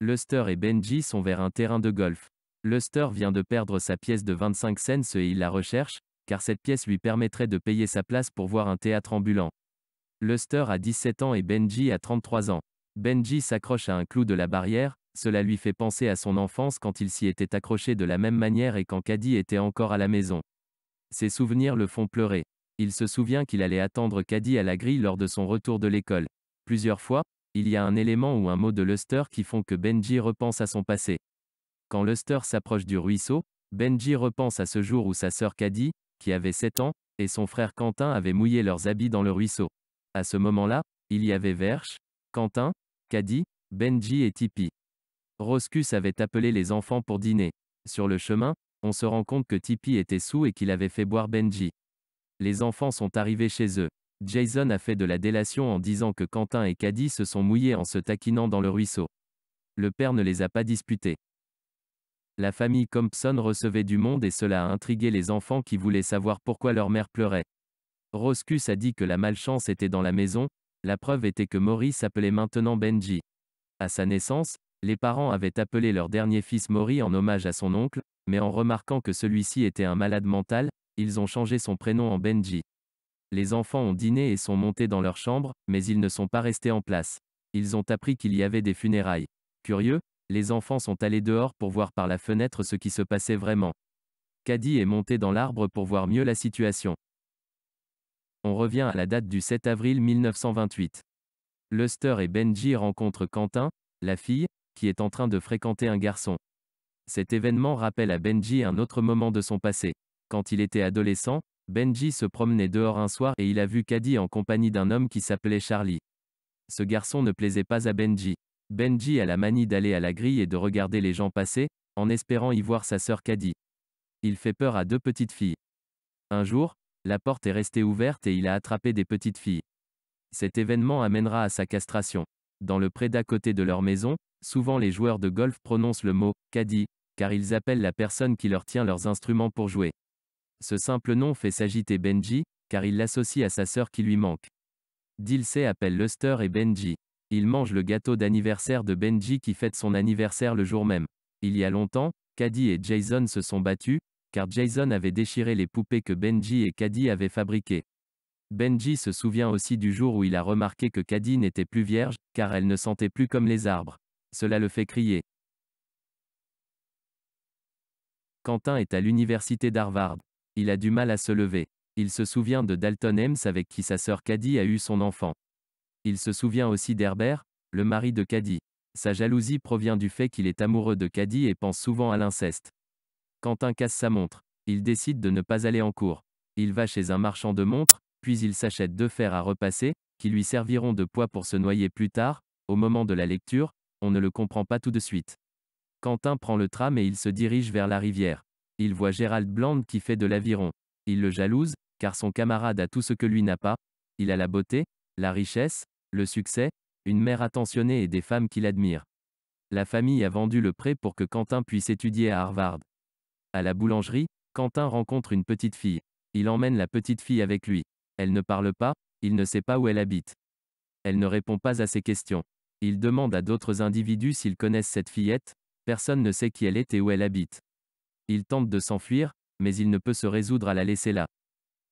Luster et Benji sont vers un terrain de golf. Luster vient de perdre sa pièce de 25 cents et il la recherche, car cette pièce lui permettrait de payer sa place pour voir un théâtre ambulant. Luster a 17 ans et Benji a 33 ans. Benji s'accroche à un clou de la barrière, cela lui fait penser à son enfance quand il s'y était accroché de la même manière et quand Caddy était encore à la maison. Ses souvenirs le font pleurer. Il se souvient qu'il allait attendre Caddy à la grille lors de son retour de l'école. Plusieurs fois, il y a un élément ou un mot de Luster qui font que Benji repense à son passé. Quand Luster s'approche du ruisseau, Benji repense à ce jour où sa sœur Caddy, qui avait 7 ans, et son frère Quentin avaient mouillé leurs habits dans le ruisseau. À ce moment-là, il y avait Verche, Quentin, Caddy, Benji et Tippy. Roscus avait appelé les enfants pour dîner. Sur le chemin, on se rend compte que Tippy était saoul et qu'il avait fait boire Benji. Les enfants sont arrivés chez eux. Jason a fait de la délation en disant que Quentin et Caddy se sont mouillés en se taquinant dans le ruisseau. Le père ne les a pas disputés. La famille Compson recevait du monde et cela a intrigué les enfants qui voulaient savoir pourquoi leur mère pleurait. Roscus a dit que la malchance était dans la maison, la preuve était que Maury s'appelait maintenant Benji. À sa naissance, les parents avaient appelé leur dernier fils Maury en hommage à son oncle, mais en remarquant que celui-ci était un malade mental, ils ont changé son prénom en Benji. Les enfants ont dîné et sont montés dans leur chambre, mais ils ne sont pas restés en place. Ils ont appris qu'il y avait des funérailles. Curieux, les enfants sont allés dehors pour voir par la fenêtre ce qui se passait vraiment. Caddy est monté dans l'arbre pour voir mieux la situation. On revient à la date du 7 avril 1928. Luster et Benji rencontrent Quentin, la fille, qui est en train de fréquenter un garçon. Cet événement rappelle à Benji un autre moment de son passé. Quand il était adolescent, Benji se promenait dehors un soir et il a vu Caddy en compagnie d'un homme qui s'appelait Charlie. Ce garçon ne plaisait pas à Benji. Benji a la manie d'aller à la grille et de regarder les gens passer, en espérant y voir sa sœur Caddy. Il fait peur à deux petites filles. Un jour, la porte est restée ouverte et il a attrapé des petites filles. Cet événement amènera à sa castration. Dans le pré d'à côté de leur maison, souvent les joueurs de golf prononcent le mot « Caddy », car ils appellent la personne qui leur tient leurs instruments pour jouer. Ce simple nom fait s'agiter Benji, car il l'associe à sa sœur qui lui manque. Dilsey appelle Luster et Benji. Ils mangent le gâteau d'anniversaire de Benji qui fête son anniversaire le jour même. Il y a longtemps, Caddy et Jason se sont battus, car Jason avait déchiré les poupées que Benji et Caddy avaient fabriquées. Benji se souvient aussi du jour où il a remarqué que Caddy n'était plus vierge, car elle ne sentait plus comme les arbres. Cela le fait crier. Quentin est à l'université d'Harvard. Il a du mal à se lever. Il se souvient de Dalton Ames avec qui sa sœur Caddy a eu son enfant. Il se souvient aussi d'Herbert, le mari de Caddy. Sa jalousie provient du fait qu'il est amoureux de Caddy et pense souvent à l'inceste. Quentin casse sa montre. Il décide de ne pas aller en cours. Il va chez un marchand de montres, puis il s'achète 2 fers à repasser, qui lui serviront de poids pour se noyer plus tard. Au moment de la lecture, on ne le comprend pas tout de suite. Quentin prend le tram et il se dirige vers la rivière. Il voit Gérald Bland qui fait de l'aviron. Il le jalouse, car son camarade a tout ce que lui n'a pas. Il a la beauté, la richesse, le succès, une mère attentionnée et des femmes qui l'admirent. La famille a vendu le pré pour que Quentin puisse étudier à Harvard. À la boulangerie, Quentin rencontre une petite fille. Il emmène la petite fille avec lui. Elle ne parle pas, il ne sait pas où elle habite. Elle ne répond pas à ses questions. Il demande à d'autres individus s'ils connaissent cette fillette, personne ne sait qui elle est et où elle habite. Il tente de s'enfuir, mais il ne peut se résoudre à la laisser là.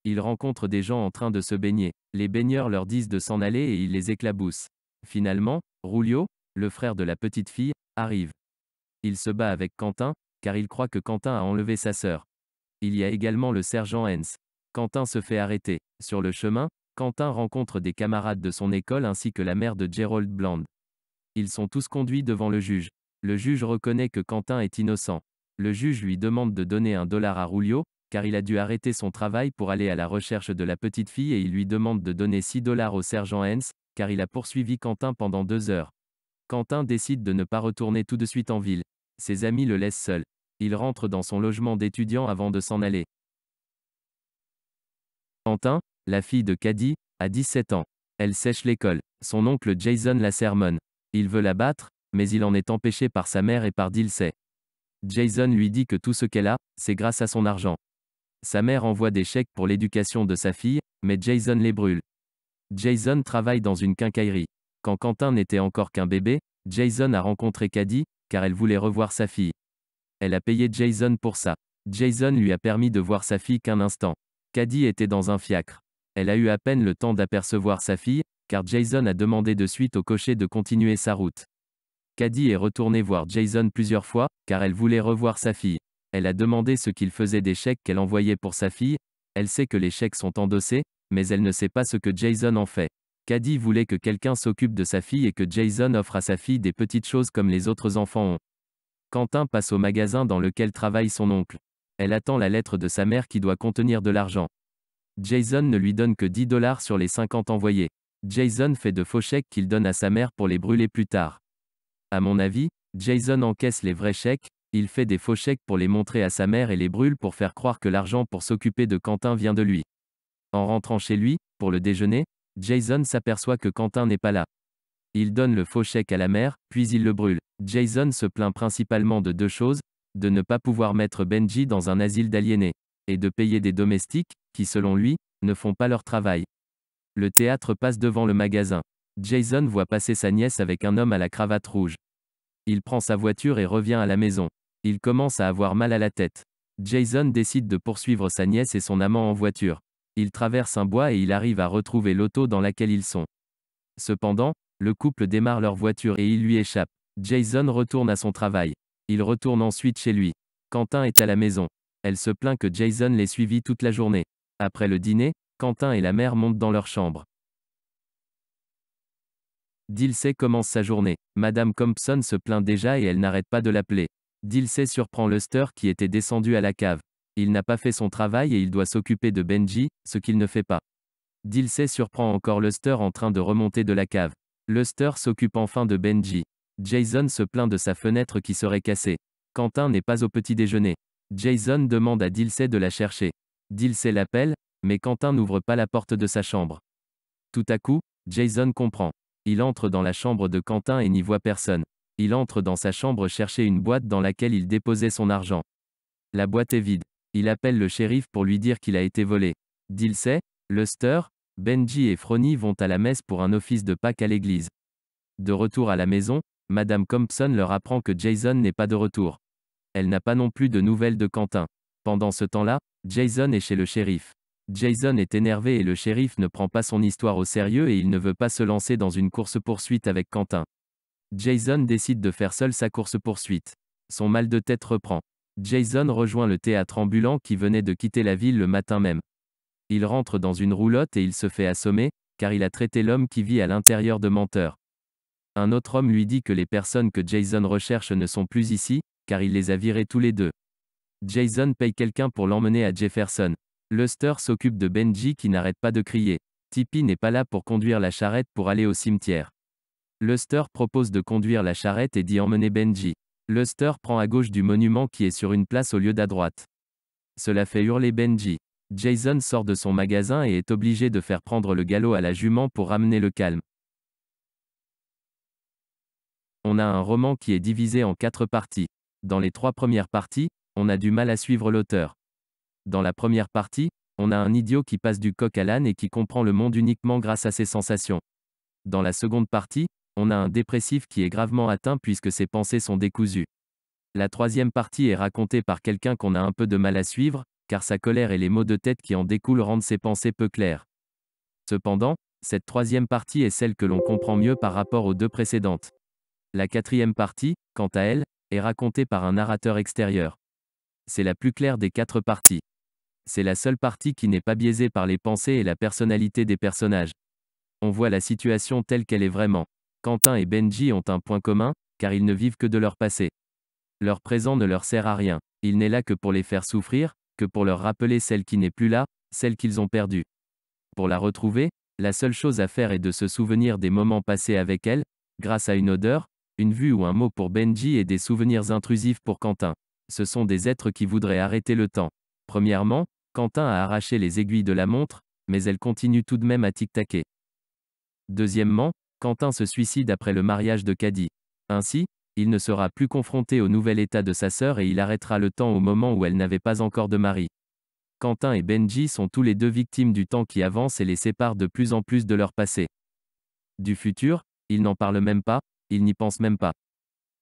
Il rencontre des gens en train de se baigner. Les baigneurs leur disent de s'en aller et il les éclabousse. Finalement, Rulio, le frère de la petite fille, arrive. Il se bat avec Quentin, car il croit que Quentin a enlevé sa sœur. Il y a également le sergent Hens. Quentin se fait arrêter. Sur le chemin, Quentin rencontre des camarades de son école ainsi que la mère de Gerald Bland. Ils sont tous conduits devant le juge. Le juge reconnaît que Quentin est innocent. Le juge lui demande de donner $1 à Rulio, car il a dû arrêter son travail pour aller à la recherche de la petite fille et il lui demande de donner $6 au sergent Hens, car il a poursuivi Quentin pendant 2 heures. Quentin décide de ne pas retourner tout de suite en ville. Ses amis le laissent seul. Il rentre dans son logement d'étudiant avant de s'en aller. Quentin, la fille de Caddy, a 17 ans. Elle sèche l'école. Son oncle Jason la sermonne. Il veut la battre, mais il en est empêché par sa mère et par Dilsey. Jason lui dit que tout ce qu'elle a, c'est grâce à son argent. Sa mère envoie des chèques pour l'éducation de sa fille, mais Jason les brûle. Jason travaille dans une quincaillerie. Quand Quentin n'était encore qu'un bébé, Jason a rencontré Caddy, car elle voulait revoir sa fille. Elle a payé Jason pour ça. Jason lui a permis de voir sa fille qu'un instant. Caddy était dans un fiacre. Elle a eu à peine le temps d'apercevoir sa fille, car Jason a demandé de suite au cocher de continuer sa route. Caddy est retournée voir Jason plusieurs fois, car elle voulait revoir sa fille. Elle a demandé ce qu'il faisait des chèques qu'elle envoyait pour sa fille. Elle sait que les chèques sont endossés, mais elle ne sait pas ce que Jason en fait. Caddy voulait que quelqu'un s'occupe de sa fille et que Jason offre à sa fille des petites choses comme les autres enfants ont. Quentin passe au magasin dans lequel travaille son oncle. Elle attend la lettre de sa mère qui doit contenir de l'argent. Jason ne lui donne que 10 dollars sur les 50 envoyés. Jason fait de faux chèques qu'il donne à sa mère pour les brûler plus tard. À mon avis, Jason encaisse les vrais chèques, il fait des faux chèques pour les montrer à sa mère et les brûle pour faire croire que l'argent pour s'occuper de Quentin vient de lui. En rentrant chez lui, pour le déjeuner, Jason s'aperçoit que Quentin n'est pas là. Il donne le faux chèque à la mère, puis il le brûle. Jason se plaint principalement de deux choses, de ne pas pouvoir mettre Benji dans un asile d'aliénés, et de payer des domestiques, qui selon lui, ne font pas leur travail. Le théâtre passe devant le magasin. Jason voit passer sa nièce avec un homme à la cravate rouge. Il prend sa voiture et revient à la maison. Il commence à avoir mal à la tête. Jason décide de poursuivre sa nièce et son amant en voiture. Il traverse un bois et il arrive à retrouver l'auto dans laquelle ils sont. Cependant, le couple démarre leur voiture et il lui échappe. Jason retourne à son travail. Il retourne ensuite chez lui. Quentin est à la maison. Elle se plaint que Jason l'ait suivi toute la journée. Après le dîner, Quentin et la mère montent dans leur chambre. Dilsey commence sa journée. Madame Compson se plaint déjà et elle n'arrête pas de l'appeler. Dilsey surprend Luster qui était descendu à la cave. Il n'a pas fait son travail et il doit s'occuper de Benji, ce qu'il ne fait pas. Dilsey surprend encore Luster en train de remonter de la cave. Luster s'occupe enfin de Benji. Jason se plaint de sa fenêtre qui serait cassée. Quentin n'est pas au petit déjeuner. Jason demande à Dilsey de la chercher. Dilsey l'appelle, mais Quentin n'ouvre pas la porte de sa chambre. Tout à coup, Jason comprend. Il entre dans la chambre de Quentin et n'y voit personne. Il entre dans sa chambre chercher une boîte dans laquelle il déposait son argent. La boîte est vide. Il appelle le shérif pour lui dire qu'il a été volé. Dilsey, Luster, Benji et Fronny vont à la messe pour un office de Pâques à l'église. De retour à la maison, Madame Compson leur apprend que Jason n'est pas de retour. Elle n'a pas non plus de nouvelles de Quentin. Pendant ce temps-là, Jason est chez le shérif. Jason est énervé et le shérif ne prend pas son histoire au sérieux et il ne veut pas se lancer dans une course-poursuite avec Quentin. Jason décide de faire seul sa course-poursuite. Son mal de tête reprend. Jason rejoint le théâtre ambulant qui venait de quitter la ville le matin même. Il rentre dans une roulotte et il se fait assommer, car il a traité l'homme qui vit à l'intérieur de menteur. Un autre homme lui dit que les personnes que Jason recherche ne sont plus ici, car il les a virés tous les deux. Jason paye quelqu'un pour l'emmener à Jefferson. Luster s'occupe de Benji qui n'arrête pas de crier. Tippy n'est pas là pour conduire la charrette pour aller au cimetière. Luster propose de conduire la charrette et d'y emmener Benji. Luster prend à gauche du monument qui est sur une place au lieu d'à droite. Cela fait hurler Benji. Jason sort de son magasin et est obligé de faire prendre le galop à la jument pour ramener le calme. On a un roman qui est divisé en 4 parties. Dans les 3 premières parties, on a du mal à suivre l'auteur. Dans la première partie, on a un idiot qui passe du coq à l'âne et qui comprend le monde uniquement grâce à ses sensations. Dans la seconde partie, on a un dépressif qui est gravement atteint puisque ses pensées sont décousues. La troisième partie est racontée par quelqu'un qu'on a un peu de mal à suivre, car sa colère et les maux de tête qui en découlent rendent ses pensées peu claires. Cependant, cette troisième partie est celle que l'on comprend mieux par rapport aux 2 précédentes. La quatrième partie, quant à elle, est racontée par un narrateur extérieur. C'est la plus claire des 4 parties. C'est la seule partie qui n'est pas biaisée par les pensées et la personnalité des personnages. On voit la situation telle qu'elle est vraiment. Quentin et Benji ont un point commun, car ils ne vivent que de leur passé. Leur présent ne leur sert à rien. Il n'est là que pour les faire souffrir, que pour leur rappeler celle qui n'est plus là, celle qu'ils ont perdue. Pour la retrouver, la seule chose à faire est de se souvenir des moments passés avec elle, grâce à une odeur, une vue ou un mot pour Benji et des souvenirs intrusifs pour Quentin. Ce sont des êtres qui voudraient arrêter le temps. Premièrement, Quentin a arraché les aiguilles de la montre, mais elle continue tout de même à tic-taquer. Deuxièmement, Quentin se suicide après le mariage de Caddy. Ainsi, il ne sera plus confronté au nouvel état de sa sœur et il arrêtera le temps au moment où elle n'avait pas encore de mari. Quentin et Benji sont tous les deux victimes du temps qui avance et les sépare de plus en plus de leur passé. Du futur, ils n'en parlent même pas, il n'y pense même pas.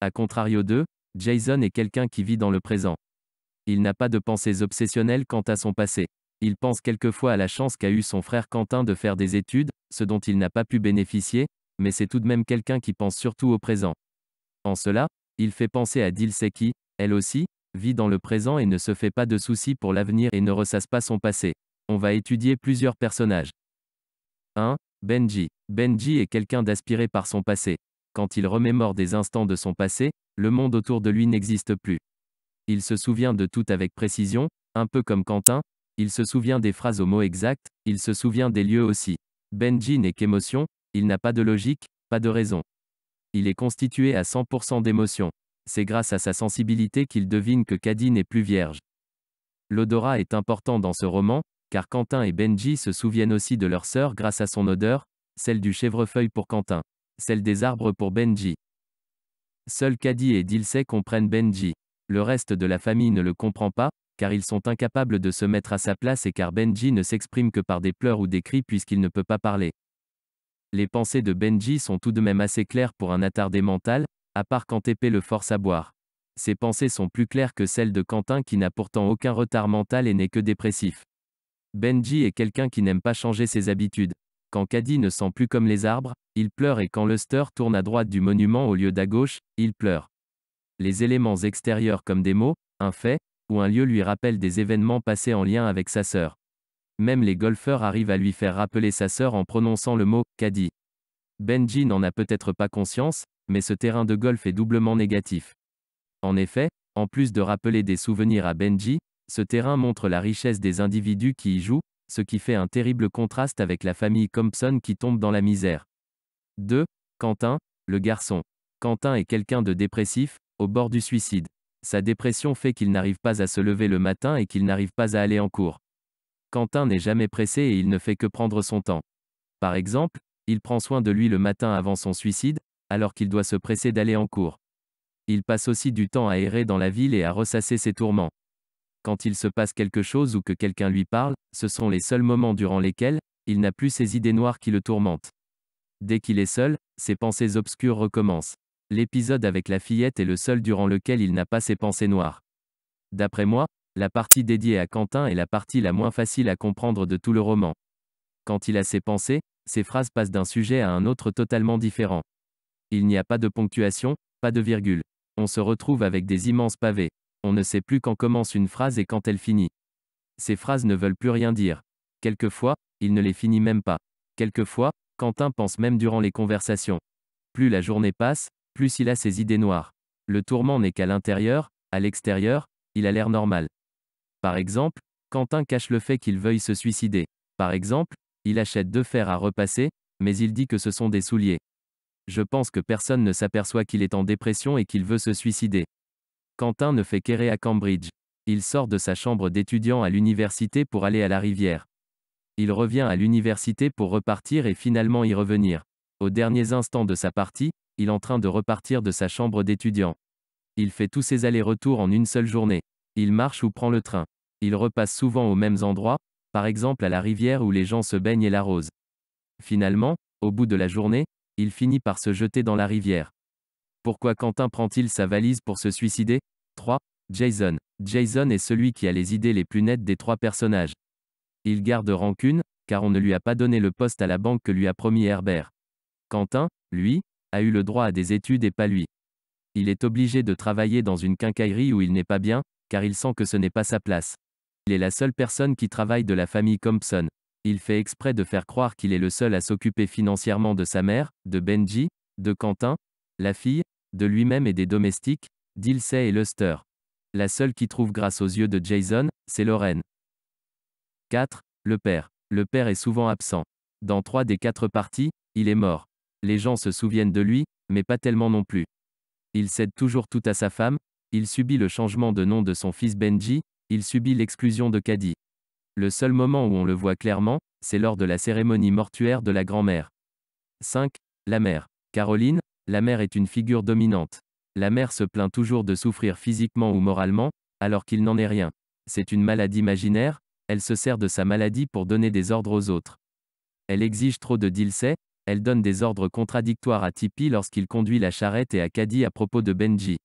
A contrario d'eux, Jason est quelqu'un qui vit dans le présent. Il n'a pas de pensées obsessionnelles quant à son passé. Il pense quelquefois à la chance qu'a eu son frère Quentin de faire des études, ce dont il n'a pas pu bénéficier, mais c'est tout de même quelqu'un qui pense surtout au présent. En cela, il fait penser à Dilsey qui, elle aussi, vit dans le présent et ne se fait pas de soucis pour l'avenir et ne ressasse pas son passé. On va étudier plusieurs personnages. 1. Benji. Benji est quelqu'un d'aspiré par son passé. Quand il remémore des instants de son passé, le monde autour de lui n'existe plus. Il se souvient de tout avec précision, un peu comme Quentin, il se souvient des phrases aux mots exacts, il se souvient des lieux aussi. Benji n'est qu'émotion, il n'a pas de logique, pas de raison. Il est constitué à 100% d'émotions. C'est grâce à sa sensibilité qu'il devine que Caddy n'est plus vierge. L'odorat est important dans ce roman, car Quentin et Benji se souviennent aussi de leur sœur grâce à son odeur, celle du chèvrefeuille pour Quentin, celle des arbres pour Benji. Seuls Caddy et Dilsey comprennent Benji. Le reste de la famille ne le comprend pas, car ils sont incapables de se mettre à sa place et car Benji ne s'exprime que par des pleurs ou des cris puisqu'il ne peut pas parler. Les pensées de Benji sont tout de même assez claires pour un attardé mental, à part quand épée le force à boire. Ses pensées sont plus claires que celles de Quentin qui n'a pourtant aucun retard mental et n'est que dépressif. Benji est quelqu'un qui n'aime pas changer ses habitudes. Quand Caddy ne sent plus comme les arbres, il pleure et quand Luster tourne à droite du monument au lieu d'à gauche, il pleure. Les éléments extérieurs comme des mots, un fait, ou un lieu lui rappellent des événements passés en lien avec sa sœur. Même les golfeurs arrivent à lui faire rappeler sa sœur en prononçant le mot « Caddy ». Benji n'en a peut-être pas conscience, mais ce terrain de golf est doublement négatif. En effet, en plus de rappeler des souvenirs à Benji, ce terrain montre la richesse des individus qui y jouent, ce qui fait un terrible contraste avec la famille Compson qui tombe dans la misère. 2. Quentin, le garçon. Quentin est quelqu'un de dépressif, au bord du suicide. Sa dépression fait qu'il n'arrive pas à se lever le matin et qu'il n'arrive pas à aller en cours. Quentin n'est jamais pressé et il ne fait que prendre son temps. Par exemple, il prend soin de lui le matin avant son suicide, alors qu'il doit se presser d'aller en cours. Il passe aussi du temps à errer dans la ville et à ressasser ses tourments. Quand il se passe quelque chose ou que quelqu'un lui parle, ce sont les seuls moments durant lesquels il n'a plus ces idées noires qui le tourmentent. Dès qu'il est seul, ses pensées obscures recommencent. L'épisode avec la fillette est le seul durant lequel il n'a pas ses pensées noires. D'après moi, la partie dédiée à Quentin est la partie la moins facile à comprendre de tout le roman. Quand il a ses pensées, ses phrases passent d'un sujet à un autre totalement différent. Il n'y a pas de ponctuation, pas de virgule. On se retrouve avec des immenses pavés. On ne sait plus quand commence une phrase et quand elle finit. Ces phrases ne veulent plus rien dire. Quelquefois, il ne les finit même pas. Quelquefois, Quentin pense même durant les conversations. Plus la journée passe, plus il a ses idées noires. Le tourment n'est qu'à l'intérieur, à l'extérieur, il a l'air normal. Par exemple, Quentin cache le fait qu'il veuille se suicider. Par exemple, il achète 2 fers à repasser, mais il dit que ce sont des souliers. Je pense que personne ne s'aperçoit qu'il est en dépression et qu'il veut se suicider. Quentin ne fait qu'errer à Cambridge. Il sort de sa chambre d'étudiant à l'université pour aller à la rivière. Il revient à l'université pour repartir et finalement y revenir. Aux derniers instants de sa partie, il est en train de repartir de sa chambre d'étudiant. Il fait tous ses allers-retours en une seule journée. Il marche ou prend le train. Il repasse souvent aux mêmes endroits, par exemple à la rivière où les gens se baignent et l'arrosent. Finalement, au bout de la journée, il finit par se jeter dans la rivière. Pourquoi Quentin prend-il sa valise pour se suicider? 3. Jason. Jason est celui qui a les idées les plus nettes des 3 personnages. Il garde rancune, car on ne lui a pas donné le poste à la banque que lui a promis Herbert. Quentin, lui, a eu le droit à des études et pas lui. Il est obligé de travailler dans une quincaillerie où il n'est pas bien, car il sent que ce n'est pas sa place. Il est la seule personne qui travaille de la famille Compson. Il fait exprès de faire croire qu'il est le seul à s'occuper financièrement de sa mère, de Benji, de Quentin, la fille, de lui-même et des domestiques, Dilsey et Luster. La seule qui trouve grâce aux yeux de Jason, c'est Lorraine. 4. Le père. Le père est souvent absent. Dans 3 des 4 parties, il est mort. Les gens se souviennent de lui, mais pas tellement non plus. Il cède toujours tout à sa femme, il subit le changement de nom de son fils Benji, il subit l'exclusion de Caddy. Le seul moment où on le voit clairement, c'est lors de la cérémonie mortuaire de la grand-mère. 5. La mère. Caroline, la mère est une figure dominante. La mère se plaint toujours de souffrir physiquement ou moralement, alors qu'il n'en est rien. C'est une maladie imaginaire, elle se sert de sa maladie pour donner des ordres aux autres. Elle exige trop de Dilsey, Elle donne des ordres contradictoires à Tippi lorsqu'il conduit la charrette et à Caddy à propos de Benji.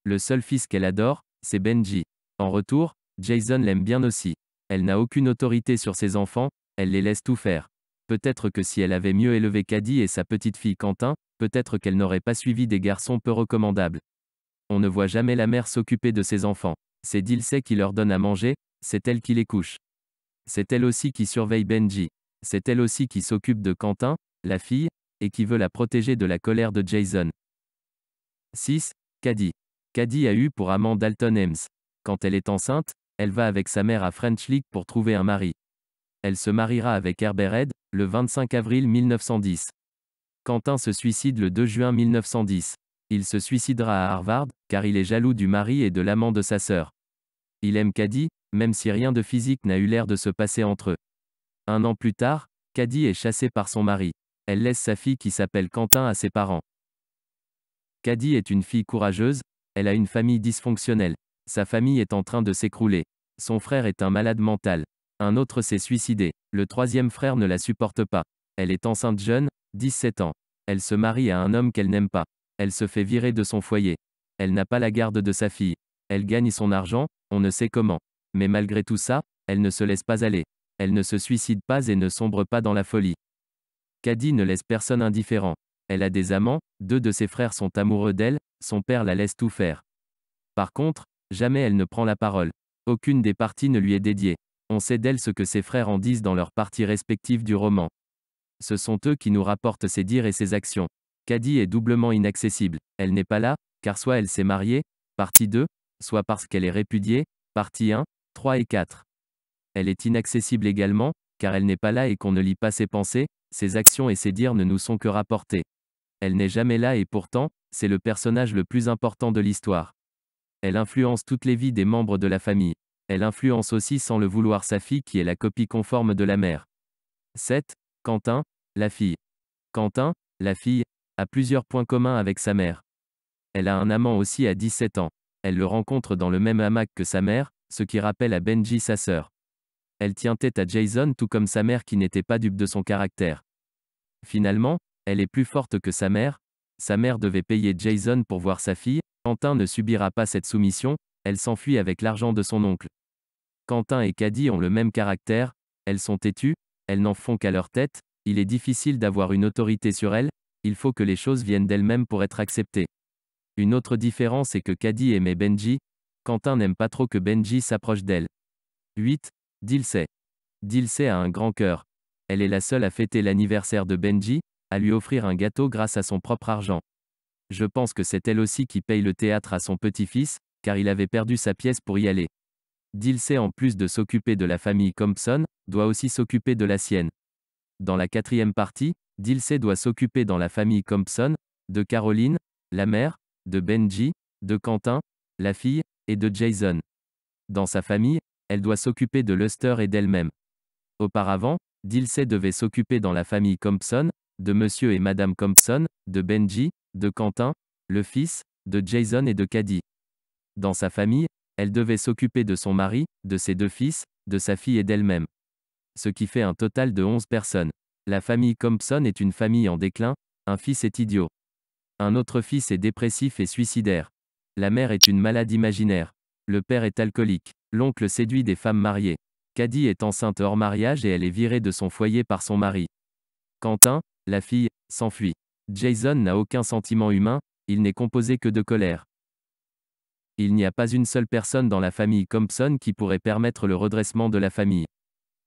Le seul fils qu'elle adore, c'est Benji. En retour, Jason l'aime bien aussi. Elle n'a aucune autorité sur ses enfants, elle les laisse tout faire. Peut-être que si elle avait mieux élevé Caddy et sa petite fille Quentin, peut-être qu'elle n'aurait pas suivi des garçons peu recommandables. On ne voit jamais la mère s'occuper de ses enfants. C'est Dilsey qui leur donne à manger, c'est elle qui les couche. C'est elle aussi qui surveille Benji. C'est elle aussi qui s'occupe de Quentin, la fille, et qui veut la protéger de la colère de Jason. 6. Caddy. Caddy a eu pour amant Dalton Ames. Quand elle est enceinte, elle va avec sa mère à French Lick pour trouver un mari. Elle se mariera avec Herbert Head, le 25 avril 1910. Quentin se suicide le 2 juin 1910. Il se suicidera à Harvard, car il est jaloux du mari et de l'amant de sa sœur. Il aime Caddy, même si rien de physique n'a eu l'air de se passer entre eux. Un an plus tard, Caddy est chassée par son mari. Elle laisse sa fille qui s'appelle Quentin à ses parents. Caddy est une fille courageuse, elle a une famille dysfonctionnelle. Sa famille est en train de s'écrouler. Son frère est un malade mental. Un autre s'est suicidé. Le troisième frère ne la supporte pas. Elle est enceinte jeune, 17 ans. Elle se marie à un homme qu'elle n'aime pas. Elle se fait virer de son foyer. Elle n'a pas la garde de sa fille. Elle gagne son argent, on ne sait comment. Mais malgré tout ça, elle ne se laisse pas aller. Elle ne se suicide pas et ne sombre pas dans la folie. Caddy ne laisse personne indifférent. Elle a des amants, 2 de ses frères sont amoureux d'elle, son père la laisse tout faire. Par contre, jamais elle ne prend la parole. Aucune des parties ne lui est dédiée. On sait d'elle ce que ses frères en disent dans leurs parties respectives du roman. Ce sont eux qui nous rapportent ses dires et ses actions. Caddy est doublement inaccessible. Elle n'est pas là, car soit elle s'est mariée, partie 2, soit parce qu'elle est répudiée, partie 1, 3 et 4. Elle est inaccessible également, car elle n'est pas là et qu'on ne lit pas ses pensées, ses actions et ses dires ne nous sont que rapportés. Elle n'est jamais là et pourtant, c'est le personnage le plus important de l'histoire. Elle influence toutes les vies des membres de la famille. Elle influence aussi sans le vouloir sa fille qui est la copie conforme de la mère. 7. Quentin, la fille. Quentin, la fille, a plusieurs points communs avec sa mère. Elle a un amant aussi à 17 ans. Elle le rencontre dans le même hamac que sa mère, ce qui rappelle à Benji sa sœur. Elle tient tête à Jason tout comme sa mère qui n'était pas dupe de son caractère. Finalement, elle est plus forte que sa mère. Sa mère devait payer Jason pour voir sa fille. Quentin ne subira pas cette soumission, elle s'enfuit avec l'argent de son oncle. Quentin et Caddy ont le même caractère, elles sont têtues, elles n'en font qu'à leur tête, il est difficile d'avoir une autorité sur elles, il faut que les choses viennent d'elles-mêmes pour être acceptées. Une autre différence est que Caddy aimait Benji, Quentin n'aime pas trop que Benji s'approche d'elle. 8. Dilsey. Dilsey a un grand cœur. Elle est la seule à fêter l'anniversaire de Benji, à lui offrir un gâteau grâce à son propre argent. Je pense que c'est elle aussi qui paye le théâtre à son petit-fils, car il avait perdu sa pièce pour y aller. Dilsey en plus de s'occuper de la famille Compson, doit aussi s'occuper de la sienne. Dans la 4e partie, Dilsey doit s'occuper dans la famille Compson, de Caroline, la mère, de Benji, de Quentin, la fille, et de Jason. Dans sa famille, elle doit s'occuper de Luster et d'elle-même. Auparavant, Dilsey devait s'occuper dans la famille Compson, de Monsieur et Madame Compson, de Benji, de Quentin, le fils, de Jason et de Caddy. Dans sa famille, elle devait s'occuper de son mari, de ses 2 fils, de sa fille et d'elle-même. Ce qui fait un total de 11 personnes. La famille Compson est une famille en déclin, un fils est idiot. Un autre fils est dépressif et suicidaire. La mère est une malade imaginaire. Le père est alcoolique. L'oncle séduit des femmes mariées. Caddy est enceinte hors mariage et elle est virée de son foyer par son mari. Quentin, la fille, s'enfuit. Jason n'a aucun sentiment humain, il n'est composé que de colère. Il n'y a pas une seule personne dans la famille Compson qui pourrait permettre le redressement de la famille.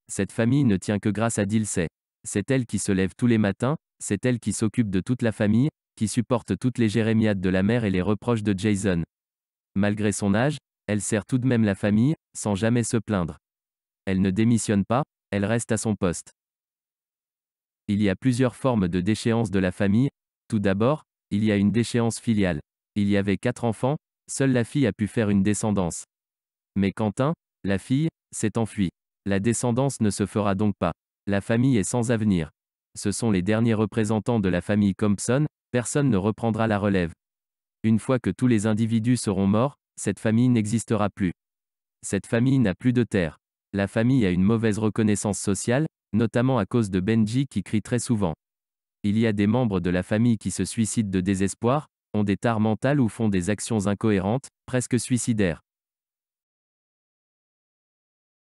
Cette famille ne tient que grâce à Dilsey. C'est elle qui se lève tous les matins, c'est elle qui s'occupe de toute la famille, qui supporte toutes les jérémiades de la mère et les reproches de Jason. Malgré son âge, elle sert tout de même la famille, sans jamais se plaindre. Elle ne démissionne pas, elle reste à son poste. Il y a plusieurs formes de déchéance de la famille. Tout d'abord, il y a une déchéance filiale. Il y avait 4 enfants, seule la fille a pu faire une descendance. Mais Quentin, la fille, s'est enfuie. La descendance ne se fera donc pas. La famille est sans avenir. Ce sont les derniers représentants de la famille Compson, personne ne reprendra la relève. Une fois que tous les individus seront morts, cette famille n'existera plus. Cette famille n'a plus de terre. La famille a une mauvaise reconnaissance sociale, notamment à cause de Benji qui crie très souvent. Il y a des membres de la famille qui se suicident de désespoir, ont des tares mentales ou font des actions incohérentes, presque suicidaires.